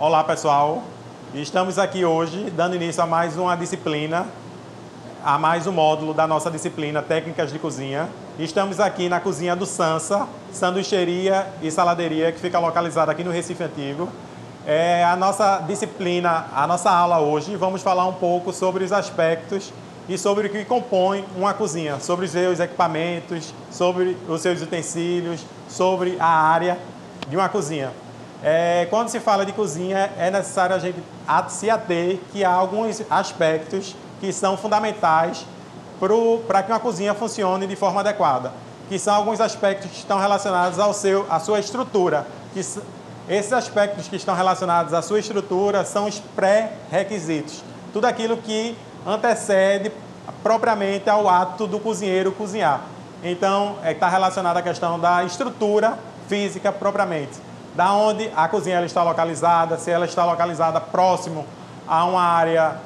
Olá pessoal, estamos aqui hoje dando início a mais uma disciplina, a mais um módulo da nossa disciplina Técnicas de Cozinha. Estamos aqui na cozinha do Sansa, sanduicheria e saladeria, que fica localizada aqui no Recife Antigo. A nossa disciplina, a nossa aula hoje, vamos falar um pouco sobre os aspectos e sobre o que compõe uma cozinha, sobre os seus equipamentos, sobre os seus utensílios, sobre a área de uma cozinha. Quando se fala de cozinha, é necessário a gente se ater que há alguns aspectos que são fundamentais para que uma cozinha funcione de forma adequada, que são alguns aspectos que estão relacionados à sua estrutura. Esses aspectos que estão relacionados à sua estrutura são os pré-requisitos, tudo aquilo que antecede propriamente ao ato do cozinheiro cozinhar. Então, está relacionado à questão da estrutura física propriamente. Da onde a cozinha ela está localizada, se ela está localizada próximo a uma área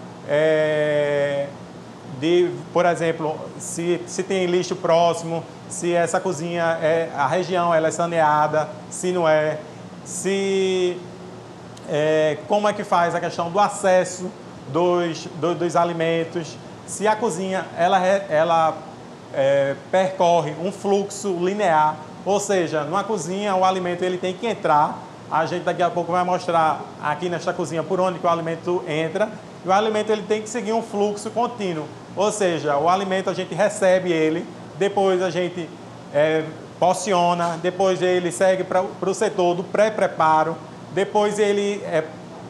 por exemplo, se tem lixo próximo, se essa cozinha, a região ela é saneada, se não é, como é que faz a questão do acesso dos alimentos, se a cozinha ela percorre um fluxo linear. Ou seja, numa cozinha o alimento ele tem que entrar, a gente daqui a pouco vai mostrar aqui nesta cozinha por onde que o alimento entra, e o alimento ele tem que seguir um fluxo contínuo. Ou seja, o alimento a gente recebe ele, depois a gente porciona, depois ele segue para o setor do pré-preparo, depois ele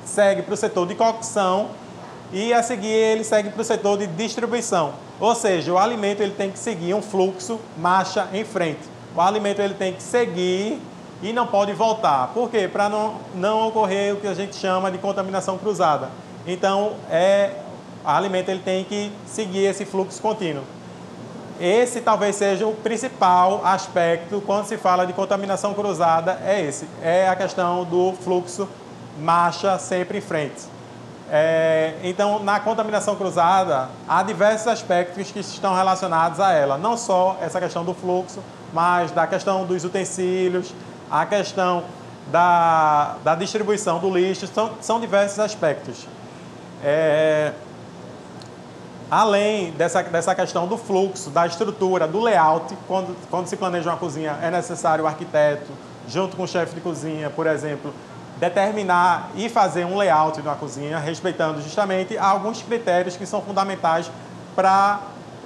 segue para o setor de cocção e a seguir ele segue para o setor de distribuição. Ou seja, o alimento ele tem que seguir um fluxo marcha em frente. O alimento ele tem que seguir e não pode voltar. Por quê? Para não ocorrer o que a gente chama de contaminação cruzada. Então, o alimento ele tem que seguir esse fluxo contínuo. Esse talvez seja o principal aspecto quando se fala de contaminação cruzada, é a questão do fluxo marcha sempre em frente. Então, na contaminação cruzada, há diversos aspectos que estão relacionados a ela. Não só essa questão do fluxo, mas da questão dos utensílios, a questão da distribuição do lixo, são diversos aspectos. Além dessa questão do fluxo, da estrutura, do layout, quando se planeja uma cozinha, é necessário o arquiteto, junto com o chefe de cozinha, por exemplo, determinar e fazer um layout de uma cozinha, respeitando justamente alguns critérios que são fundamentais para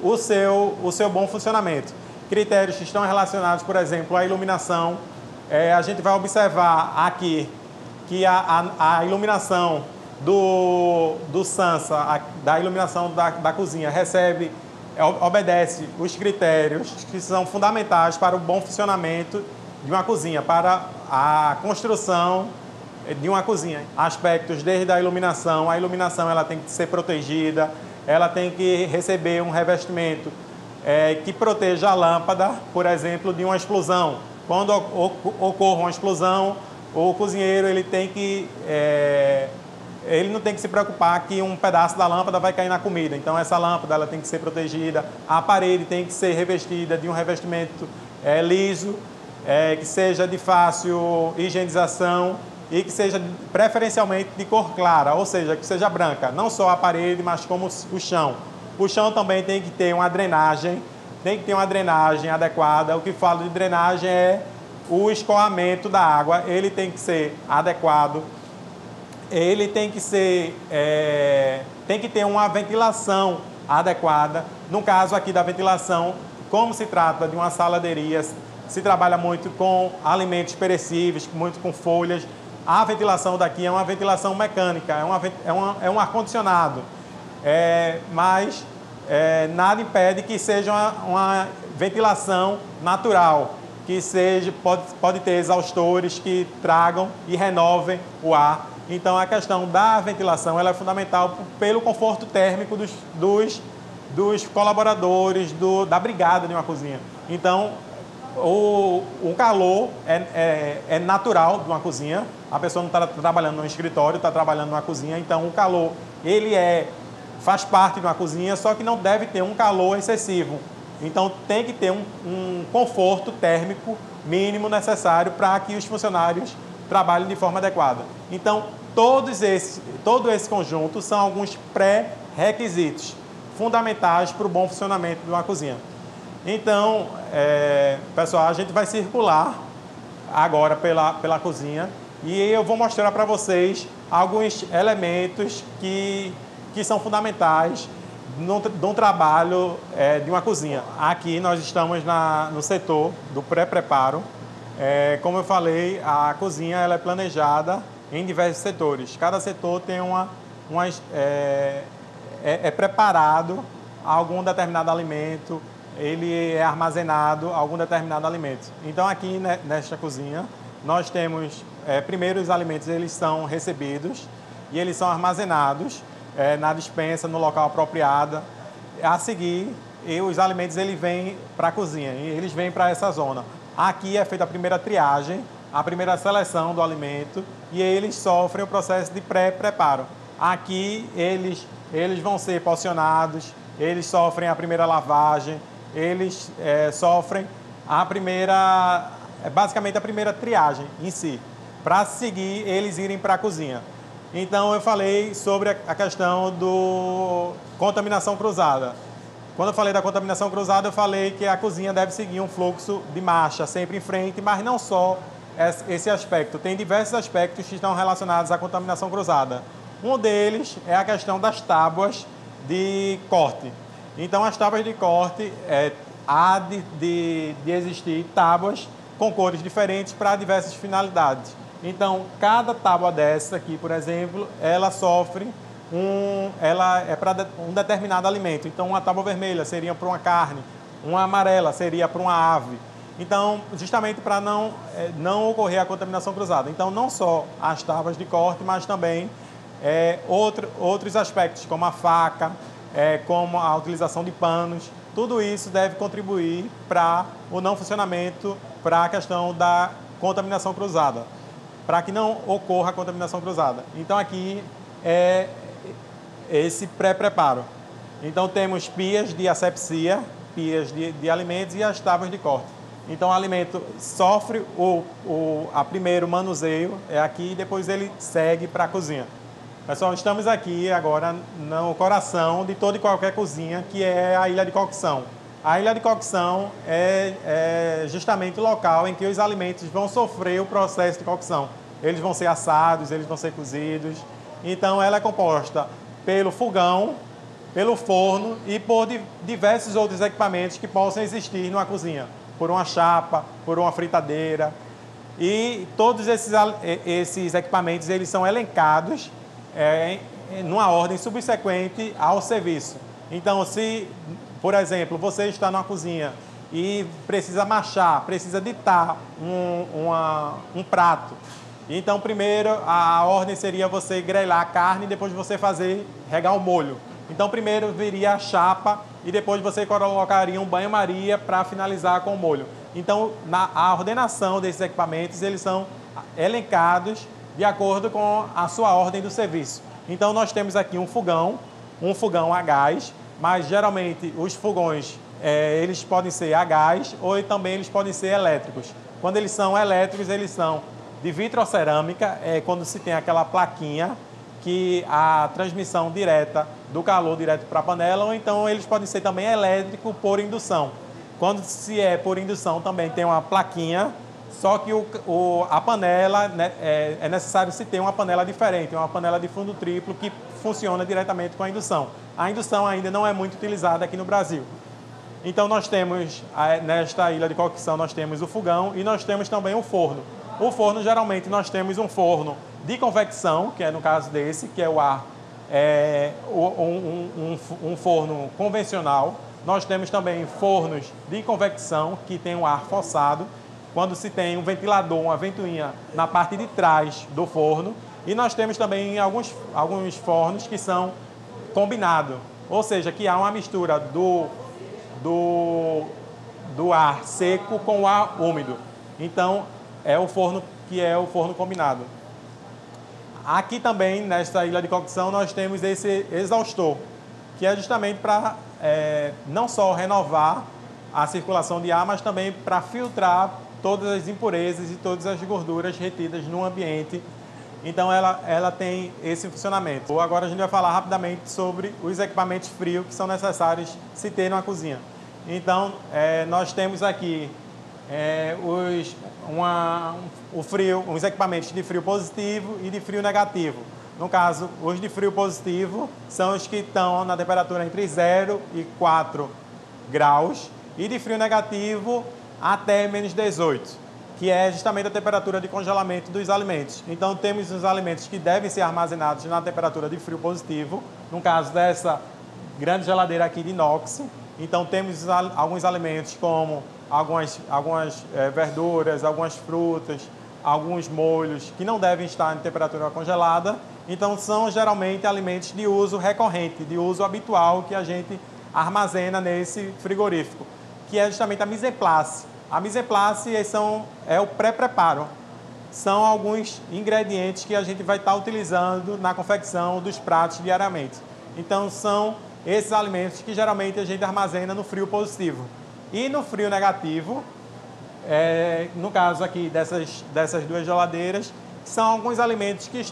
o seu bom funcionamento. Critérios que estão relacionados, por exemplo, à iluminação. A gente vai observar aqui que a iluminação do Sansa, da iluminação da cozinha, obedece os critérios que são fundamentais para o bom funcionamento de uma cozinha, para a construção de uma cozinha. Aspectos desde a iluminação ela tem que ser protegida, ela tem que receber um revestimento que proteja a lâmpada, por exemplo, de uma explosão. Quando ocorre uma explosão, o cozinheiro ele não tem que se preocupar que um pedaço da lâmpada vai cair na comida. Então essa lâmpada ela tem que ser protegida, a parede tem que ser revestida de um revestimento liso, que seja de fácil higienização e que seja preferencialmente de cor clara, ou seja, que seja branca, não só a parede, mas como o chão. O chão também tem que ter uma drenagem, adequada. O que falo de drenagem é o escoamento da água, ele tem que ser adequado, ele tem que ter uma ventilação adequada. No caso aqui da ventilação, como se trata de uma saladeria, se trabalha muito com alimentos perecíveis, muito com folhas. A ventilação daqui é uma ventilação mecânica, é um ar-condicionado, mas nada impede que seja uma ventilação natural, que pode ter exaustores que tragam e renovem o ar. Então a questão da ventilação ela é fundamental pelo conforto térmico dos colaboradores, da brigada de uma cozinha. Então o calor é natural de uma cozinha. A pessoa não está trabalhando no escritório, está trabalhando numa cozinha. Então o calor ele faz parte de uma cozinha, só que não deve ter um calor excessivo. Então tem que ter um conforto térmico mínimo necessário para que os funcionários trabalhem de forma adequada. Então Todo esse conjunto são alguns pré-requisitos fundamentais para o bom funcionamento de uma cozinha. Então, pessoal, a gente vai circular agora pela cozinha e eu vou mostrar para vocês alguns elementos que são fundamentais no trabalho de uma cozinha. Aqui nós estamos no setor do pré-preparo. Como eu falei, a cozinha ela é planejada em diversos setores. Cada setor tem é preparado algum determinado alimento, ele é armazenado algum determinado alimento. Então aqui nesta cozinha nós temos, primeiro os alimentos eles são recebidos e eles são armazenados na despensa, no local apropriado. A seguir, os alimentos eles vêm para a cozinha e eles vêm para essa zona. Aqui é feita a primeira triagem, a primeira seleção do alimento e eles sofrem o processo de pré-preparo. Aqui eles vão ser porcionados, eles sofrem a primeira lavagem, eles sofrem basicamente a primeira triagem em si, para seguir eles irem para a cozinha. Então eu falei sobre a questão do contaminação cruzada. Quando eu falei da contaminação cruzada, eu falei que a cozinha deve seguir um fluxo de marcha sempre em frente, mas não só esse aspecto. Tem diversos aspectos que estão relacionados à contaminação cruzada. Um deles é a questão das tábuas de corte. Então, as tábuas de corte, há de existir tábuas com cores diferentes para diversas finalidades. Então, cada tábua dessa aqui, por exemplo, ela sofre ela é para um determinado alimento. Então, uma tábua vermelha seria para uma carne, uma amarela seria para uma ave. Então, justamente para não ocorrer a contaminação cruzada. Então, não só as tábuas de corte, mas também outros aspectos, como a faca, como a utilização de panos. Tudo isso deve contribuir para o não funcionamento, para a questão da contaminação cruzada, para que não ocorra a contaminação cruzada. Então, aqui é esse pré-preparo. Então, temos pias de asepsia, pias de alimentos e as tábuas de corte. Então, o alimento sofre a primeiro manuseio, aqui, e depois ele segue para a cozinha. Pessoal, estamos aqui agora no coração de toda e qualquer cozinha, que é a ilha de cocção. A ilha de cocção é justamente o local em que os alimentos vão sofrer o processo de cocção. Eles vão ser assados, eles vão ser cozidos. Então, ela é composta pelo fogão, pelo forno e por diversos outros equipamentos que possam existir numa cozinha. Por uma chapa, por uma fritadeira. E todos esses equipamentos eles são elencados numa ordem subsequente ao serviço. Então, se, por exemplo, você está numa cozinha e precisa machar, precisa ditar um prato, então, primeiro, a ordem seria você grelhar a carne e depois você regar o molho. Então, primeiro viria a chapa e depois você colocaria um banho-maria para finalizar com o molho. Então, a ordenação desses equipamentos, eles são elencados de acordo com a sua ordem do serviço. Então, nós temos aqui um fogão a gás, mas geralmente os fogões, eles podem ser a gás ou também eles podem ser elétricos. Quando eles são elétricos, eles são de vitrocerâmica, quando se tem aquela plaquinha que a transmissão direta do calor direto para a panela, ou então eles podem ser também elétrico por indução. Quando se é por indução também tem uma plaquinha, só que a panela, né, é necessário se ter uma panela diferente, uma panela de fundo triplo que funciona diretamente com a indução. A indução ainda não é muito utilizada aqui no Brasil. Então nós temos, nesta ilha de cocção, nós temos o fogão e nós temos também o forno. O forno, geralmente, nós temos um forno de convecção, que é no caso desse, que é o ar, um forno convencional. Nós temos também fornos de convecção, que tem um ar forçado, quando se tem um ventilador, uma ventoinha na parte de trás do forno. E nós temos também alguns fornos que são combinados, ou seja, que há uma mistura do ar seco com o ar úmido. Então, é o forno que é o forno combinado. Aqui também, nesta ilha de cocção, nós temos esse exaustor, que é justamente para não só renovar a circulação de ar, mas também para filtrar todas as impurezas e todas as gorduras retidas no ambiente Então ela tem esse funcionamento. Agora a gente vai falar rapidamente sobre os equipamentos frios que são necessários se ter numa cozinha. Então nós temos aqui os equipamentos de frio positivo e de frio negativo. No caso, os de frio positivo são os que estão na temperatura entre 0 e 4 graus e de frio negativo até menos 18, que é justamente a temperatura de congelamento dos alimentos. Então temos os alimentos que devem ser armazenados na temperatura de frio positivo, no caso dessa grande geladeira aqui de inox. Então temos alguns alimentos como algumas verduras, algumas frutas, alguns molhos que não devem estar em temperatura congelada. Então são geralmente alimentos de uso recorrente, de uso habitual que a gente armazena nesse frigorífico, que é justamente a mise en place. A mise en place é o pré-preparo. São alguns ingredientes que a gente vai estar utilizando na confecção dos pratos diariamente. Então são esses alimentos que geralmente a gente armazena no frio positivo. E no frio negativo, no caso aqui dessas duas geladeiras, são alguns alimentos que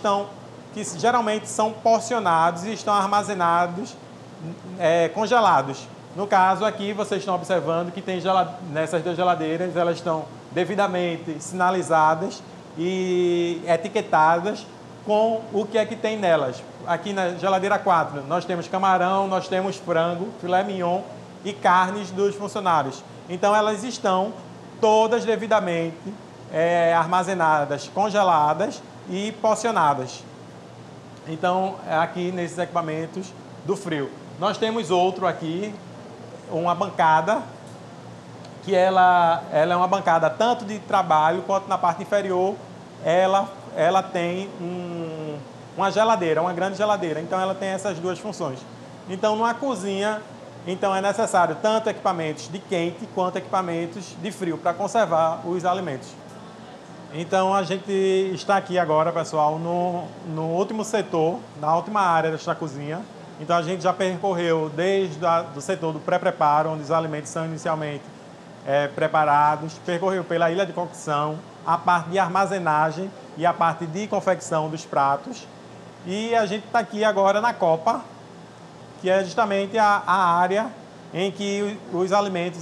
geralmente são porcionados e estão armazenados congelados. No caso aqui, vocês estão observando que nessas duas geladeiras, elas estão devidamente sinalizadas e etiquetadas com o que é que tem nelas. Aqui na geladeira 4, nós temos camarão, nós temos frango, filé mignon e carnes dos funcionários. Então, elas estão todas devidamente armazenadas, congeladas e porcionadas. Então, aqui nesses equipamentos do frio. Nós temos outro aqui, uma bancada, que ela é uma bancada tanto de trabalho quanto na parte inferior, ela tem uma geladeira, uma grande geladeira. Então, ela tem essas duas funções. Então, numa cozinha, é necessário tanto equipamentos de quente quanto equipamentos de frio para conservar os alimentos. Então, a gente está aqui agora, pessoal, no último setor, na última área desta cozinha. Então, a gente já percorreu desde o setor do pré-preparo, onde os alimentos são inicialmente preparados, percorreu pela ilha de cocção, a parte de armazenagem e a parte de confecção dos pratos. E a gente está aqui agora na copa, que é justamente a área em que os alimentos,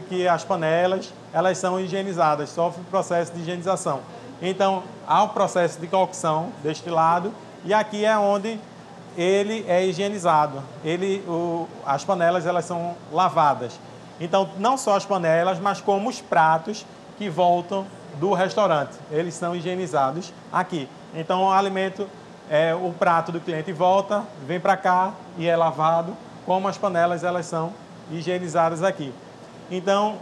que as panelas, elas são higienizadas, sofrem o processo de higienização. Então, há um processo de cocção deste lado e aqui é onde ele é higienizado. As panelas, elas são lavadas. Então, não só as panelas, mas como os pratos que voltam do restaurante. Eles são higienizados aqui. Então, o prato do cliente volta, vem para cá e é lavado, como as panelas, elas são higienizadas aqui. Então,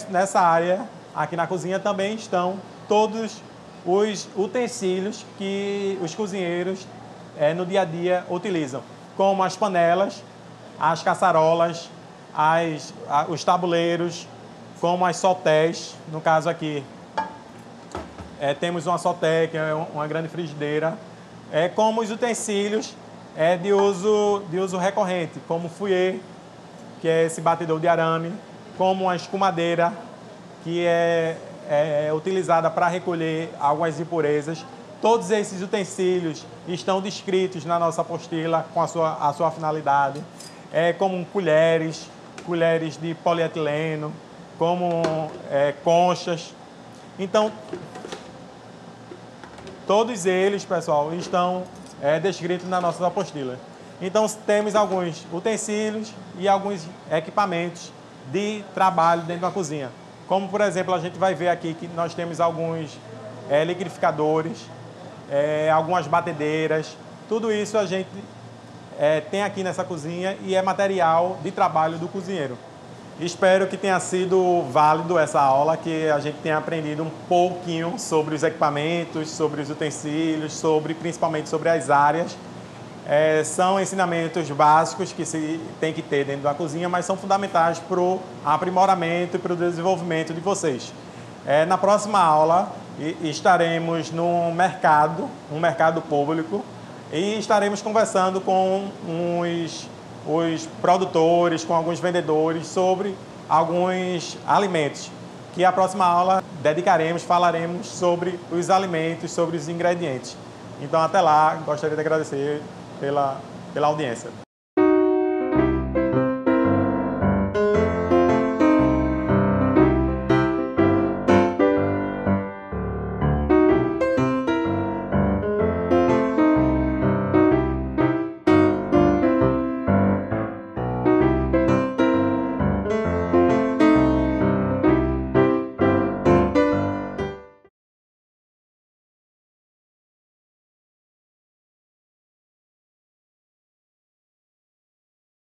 nessa área, aqui na cozinha, também estão todos os utensílios que os cozinheiros no dia a dia utilizam, como as panelas, as caçarolas, os tabuleiros, como as sautés. No caso aqui, temos uma sauté, que é uma grande frigideira, como os utensílios de uso recorrente, como o fouet, que é esse batedor de arame, como a escumadeira, que é utilizada para recolher algumas impurezas. Todos esses utensílios estão descritos na nossa apostila com a sua finalidade, como colheres de polietileno, como conchas. Então, todos eles, pessoal, estão descritos na nossa apostila. Então, temos alguns utensílios e alguns equipamentos de trabalho dentro da cozinha. Como, por exemplo, a gente vai ver aqui que nós temos alguns liquidificadores, algumas batedeiras. Tudo isso a gente tem aqui nessa cozinha e é material de trabalho do cozinheiro. Espero que tenha sido válido essa aula, que a gente tenha aprendido um pouquinho sobre os equipamentos, sobre os utensílios, principalmente sobre as áreas. São ensinamentos básicos que se tem que ter dentro da cozinha, mas são fundamentais para o aprimoramento e para o desenvolvimento de vocês. Na próxima aula, estaremos um mercado público, e estaremos conversando com os produtores, com alguns vendedores sobre alguns alimentos, que a próxima aula dedicaremos, falaremos sobre os alimentos, sobre os ingredientes. Então, até lá, gostaria de agradecer pela audiência.